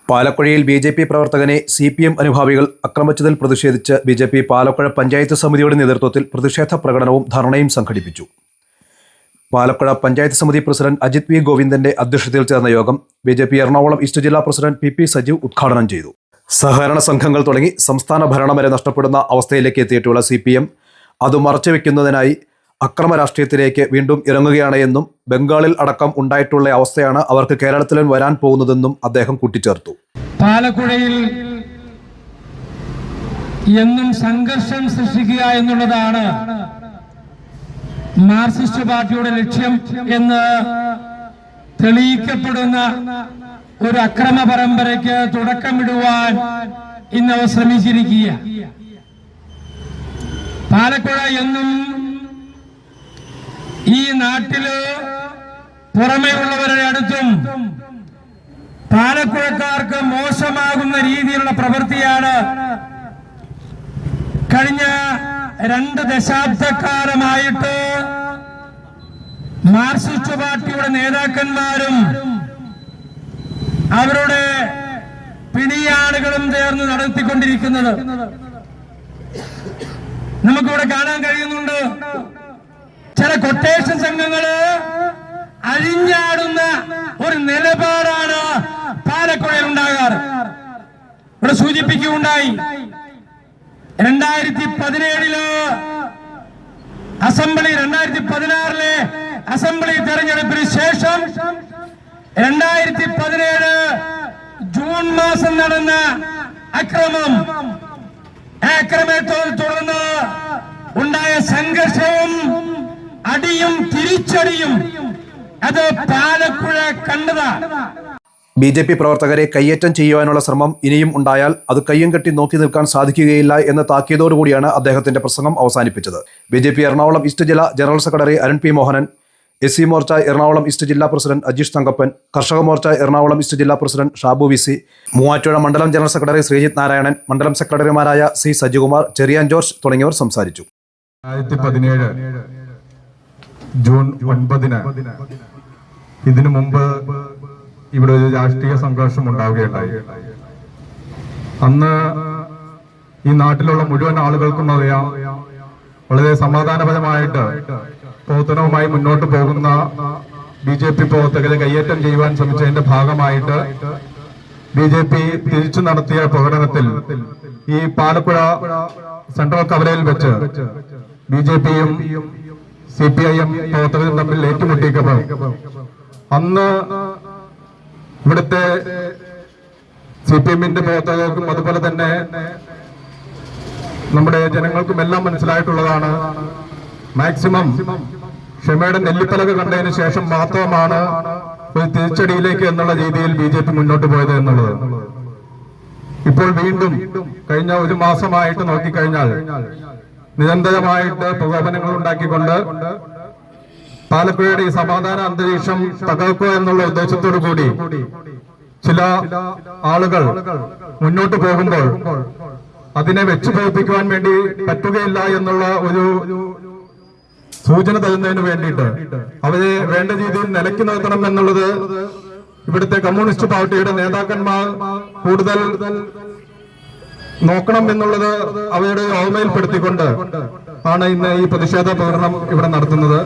പാലക്കുഴയിൽ BJP. പ്രവർത്തകനെ CPM. അനുഭാവികൾ ആക്രമിച്ചതിൽ പ്രതിഷേധിച്ച് BJP. Palakuzha panchayat സമിതിയുടെ നേതൃത്വത്തിൽ പ്രതിഷേധ പ്രകടനവും ധർണയും സംഘടിപ്പിച്ചു. പാലക്കുഴ പഞ്ചായത്ത് സമിതി പ്രസിഡന്റ് അജിത് വി. ഗോവിന്ദന്റെ അധ്യക്ഷതയിൽ ചേർന്ന യോഗം ബി.ജെ.പി. എറണാകുളം ഈസ്റ്റ് ജില്ലാ പ്രസിഡന്റ് പി. സജീവ് ഉദ്ഘാടനം ചെയ്തു. സഹകരണ സംഘങ്ങൾ തുടങ്ങി സംസ്ഥാന ഭരണം വരെ നഷ്ടപ്പെടുന്ന അവസ്ഥയിലേക്ക് എത്തിയിട്ടുള്ള സി.പി.എം. അത് മറച്ചുവെക്കുന്നതിനായി അക്രമ രാഷ്ട്രീയത്തിലേക്ക് വീണ്ടും ഇറങ്ങുകയാണ് എന്നും ബംഗാളിൽ അടക്കം ഉണ്ടായിട്ടുള്ള അവസ്ഥയാണ് അവർക്ക് കേരളത്തിലും വരാൻ പോകുന്നതെന്നും അദ്ദേഹം കൂട്ടിച്ചേർത്തു. പാലക്കുഴയിൽ എന്നും സംഘർഷം സൃഷ്ടിക്കുക എന്നുള്ളതാണ് മാർക്സിസ്റ്റ് പാർട്ടിയുടെ ലക്ഷ്യം എന്ന് തെളിയിക്കപ്പെടുന്ന ഒരു അക്രമ പരമ്പരയ്ക്ക് തുടക്കമിടുവാൻ ഇന്നവർ ശ്രമിച്ചിരിക്കുക. പാലക്കുഴ എന്നും ഈ നാട്ടില് പുറമേ ഉള്ളവരുടെ അടുത്തും പാലക്കുഴക്കാർക്ക് മോശമാകുന്ന രീതിയിലുള്ള പ്രവൃത്തിയാണ് കഴിഞ്ഞ 2 ദശാബ്ദക്കാലമായിട്ട് മാർക്സിസ്റ്റ് പാർട്ടിയുടെ നേതാക്കന്മാരും അവരുടെ പിടിയാളുകളും ചേർന്ന് നടത്തിക്കൊണ്ടിരിക്കുന്നത് നമുക്കിവിടെ കാണാൻ കഴിയുന്നുണ്ട്. ചില കൊട്ടേഷൻ സംഘങ്ങള് അഴിഞ്ഞാടുന്ന ഒരു നിലപാടാണ് പാലക്കുഴയിൽ ഉണ്ടാകാറ്. ഇവിടെ സൂചിപ്പിക്കുകയുണ്ടായി, 2017 അസംബ്ലി, 2016 അസംബ്ലി തെരഞ്ഞെടുപ്പിന് ശേഷം 2017 ജൂൺ മാസം നടന്ന അക്രമത്തെ തുടർന്ന് ഉണ്ടായ സംഘർഷവും അടിയും തിരിച്ചടിയും അത് പാലക്കുഴ കണ്ടതാണ്. ബി.ജെ.പി. പ്രവർത്തകരെ കയ്യേറ്റം ചെയ്യുവാനുള്ള ശ്രമം ഇനിയും ഉണ്ടായാൽ അത് കയ്യും കെട്ടി നോക്കി നിൽക്കാൻ സാധിക്കുകയില്ല എന്ന താക്കീതോടുകൂടിയാണ് അദ്ദേഹത്തിന്റെ പ്രസംഗം അവസാനിപ്പിച്ചത്. ബി.ജെ.പി. എറണാകുളം ഈസ്റ്റ് ജില്ലാ general secretary Arun P. Mohanan, SC. Morcha Ernakulam east ജില്ലാ പ്രസിഡന്റ് അജീഷ് തങ്കപ്പൻ, കർഷക മോർച്ച എറണാകുളം ഈസ്റ്റ് ജില്ലാ പ്രസിഡന്റ് ഷാബു വി.സി, മൂവാറ്റുപുഴ മണ്ഡലം ജനറൽ സെക്രട്ടറി ശ്രീജിത്ത് നാരായണൻ, മണ്ഡലം സെക്രട്ടറിമാരായ സി. സജികുമാർ, ചെറിയാൻ ജോർജ് തുടങ്ങിയവർ സംസാരിച്ചു. 2017 ജൂൺ 9 ഇതിനു മുമ്പ് ഇവിടെ ഒരു രാഷ്ട്രീയ സംഘർഷം ഉണ്ടാവുകയുണ്ടായി. അന്ന് ഈ നാട്ടിലുള്ള മുഴുവൻ ആളുകൾക്കും അറിയാം, വളരെ സമാധാനപരമായിട്ട് പ്രവർത്തനവുമായി മുന്നോട്ട് പോകുന്ന ബി.ജെ.പി. പ്രവർത്തകരെ കയ്യേറ്റം ചെയ്യുവാൻ ശ്രമിച്ചതിന്റെ ഭാഗമായിട്ട് ബി.ജെ.പി. തിരിച്ചു നടത്തിയ പ്രകടനത്തിൽ ഈ പാലക്കുഴ സെൻട്രൽ കവലയിൽ വെച്ച് ബി.ജെ.പിയും സി.പി.ഐ.എം. പ്രവർത്തകരും തമ്മിൽ ഏറ്റുമുട്ടിയപ്പോൾ അന്ന് ഇവിടുത്തെ സി.പി.എമ്മിന്റെ പ്രവർത്തകർക്കും അതുപോലെ തന്നെ നമ്മുടെ ജനങ്ങൾക്കും എല്ലാം മനസ്സിലായിട്ടുള്ളതാണ്, മാക്സിമം ക്ഷമയുടെ നെല്ലിപ്പലക കണ്ടതിന് ശേഷം മാത്രമാണ് ഒരു തിരിച്ചടിയിലേക്ക് എന്നുള്ള രീതിയിൽ ബി.ജെ.പി. മുന്നോട്ട് പോയത് എന്നുള്ളത്. ഇപ്പോൾ വീണ്ടും കഴിഞ്ഞ 1 മാസമായിട്ട് നോക്കിക്കഴിഞ്ഞാൽ നിരന്തരമായിട്ട് പ്രകോപനങ്ങൾ ഉണ്ടാക്കിക്കൊണ്ട് പാലക്കുഴയുടെ ഈ സമാധാന അന്തരീക്ഷം തകർക്കുക എന്നുള്ള ഉദ്ദേശത്തോടു കൂടി ചില ആളുകൾ മുന്നോട്ട് പോകുമ്പോൾ അതിനെ വെച്ചു പൊറുപ്പിക്കുവാൻ വേണ്ടി പറ്റുകയില്ല എന്നുള്ള ഒരു സൂചന തരുന്നതിന് വേണ്ടിയിട്ട് അവരെ വേണ്ട രീതിയിൽ നിലയ്ക്ക് നിർത്തണം എന്നുള്ളത് ഇവിടുത്തെ കമ്മ്യൂണിസ്റ്റ് പാർട്ടിയുടെ നേതാക്കന്മാർ കൂടുതൽ നോക്കണം എന്നുള്ളത് അവരുടെ ഓർമ്മയിൽപ്പെടുത്തിക്കൊണ്ട് ആണ് ഇന്ന് ഈ പ്രതിഷേധ പ്രകടനം ഇവിടെ നടത്തുന്നത്.